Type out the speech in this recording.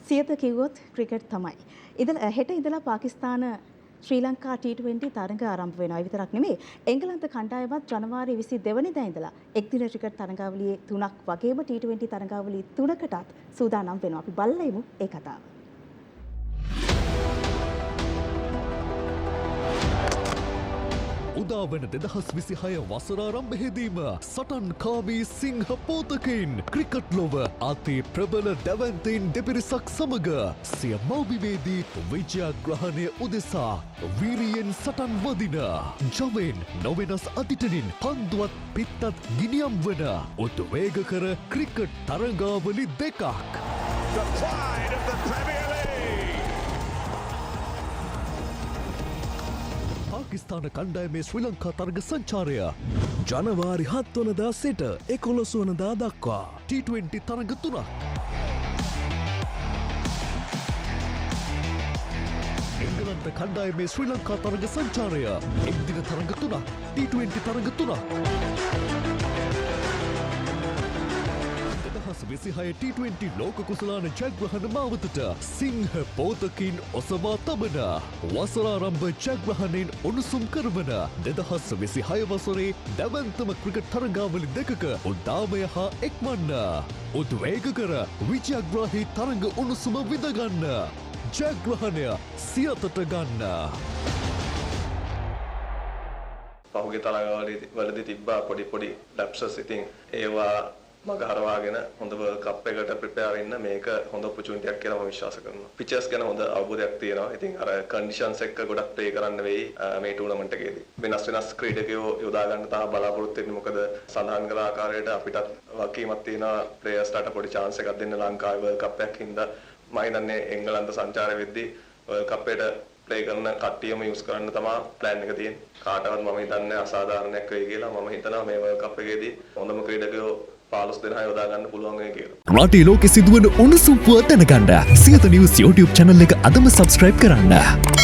සියත කිව්වොත් ක්‍රිකට් තමයි. හෙට ඉඳලා පාකිස්තාන ශ්‍රී ලංකා T20 තරඟ ආරම්භ වෙනවා. ඒ විතරක් නෙමෙයි. එංගලන්ත කණ්ඩායමත් ජනවාරි 22 වෙනිදා ඉඳලා එක්දින ක්‍රිකට් තරඟාවලියේ 3ක් වගේම T20 තරඟාවලියේ 3කටත් සූදානම් වෙනවා. අපි බලමු ඒ කතාව. උදාවන 2026 වසරාරම්භයේදීම සටන්කාමී සිංහ පෝතකින් ක්‍රිකට් ලොව අති ප්‍රබල දැවැන්තයින් දෙපිරිසක් සමග සිය මව්බිමේදී විජයග්‍රහණය උදෙසා වීරියෙන් සටන් වදින ජවෙන් නොවෙනස් අදිටනින් පන්දුවත් පිත්තත් ගිනියම් වන උද්වේගකර ක්‍රිකට් තරඟාවලි දෙකක්. The pride of the Premier League. Pakistan කණ්ඩායමේ ශ්‍රී ලංකා තරග සංචාරය ජනවාරි 7 වනදා සිට 11 වනදා දක්වා T20 තරග 3ක්. එංගලන්ත කණ්ඩායමේ ශ්‍රී ලංකා තරග සංචාරය එක්දින තරග 3ක් T20 තරග 3ක්. 2026 T20 ලෝක කුසලාන ජයග්‍රහණ මාවතට සිංහ පෝතකින් ඔසවා තබන වසරාරම්භ ජයග්‍රහණයෙන් උණුසුම් කරවන 2026 වසරේ දැවැන්තම ක්‍රිකට් තරඟාවලි දෙකක උද්දාමය හා එක්වන්න උද්වේගකර විජයග්‍රාහී තරඟ උණුසුම විඳගන්න ජයග්‍රහණය සියතට ගන්න. පහුගිය තරඟවලදී තිබ්බා පොඩි ලැප්සස්. ඉතින් ඒවා මග හරවාගෙන හොඳ වර්ල්ඩ් කප් එකට ප්‍රිපෙයාර් වෙන්න මේක හොඳ ඔපචුනිටි එකක් කියලා මම විශ්වාස කරනවා. පිචර්ස් ගැන හොඳ අවබෝධයක් තියෙනවා. ඉතින් අර කන්ඩිෂන්ස් එක්ක ගොඩක් ප්ලේ කරන්න වෙයි මේ ටූර්නමන්ට් එකේදී. වෙනස් ක්‍රීඩකයෝ යොදා ගන්න තා බලාපොරොත්තු වෙන්නේ. මොකද සඳහන් කළ ආකාරයට අපිටත් වගකීමක් තියෙනවා ප්ලේයර්ස්ලාට පොඩි chance එකක් දෙන්න ලංකාවේ වර්ල්ඩ් කප් එකක් හින්දා මම හිතන්නේ එංගලන්ත සංචාරය වෙද්දී වර්ල්ඩ් කප් එකට ප්ලේ කරන කට්ටියම යූස් කරන්න තමයි ප්ලෑන් එක තියෙන්නේ. කාටවත් මම හිතන්නේ අසාධාරණයක් වෙයි කියලා. මම හිතනවා මේ වර්ල්ඩ් කප් එකේදී හොඳම ක්‍රීඩකයෝ 15 දෙනා යොදා ගන්න පුළුවන් වෙයි කියලා. රටේ ලෝකෙ සිදුවන උණුසුම් පුවත් දැනගන්න සියත නිවුස් YouTube channel එක අදම subscribe කරන්න.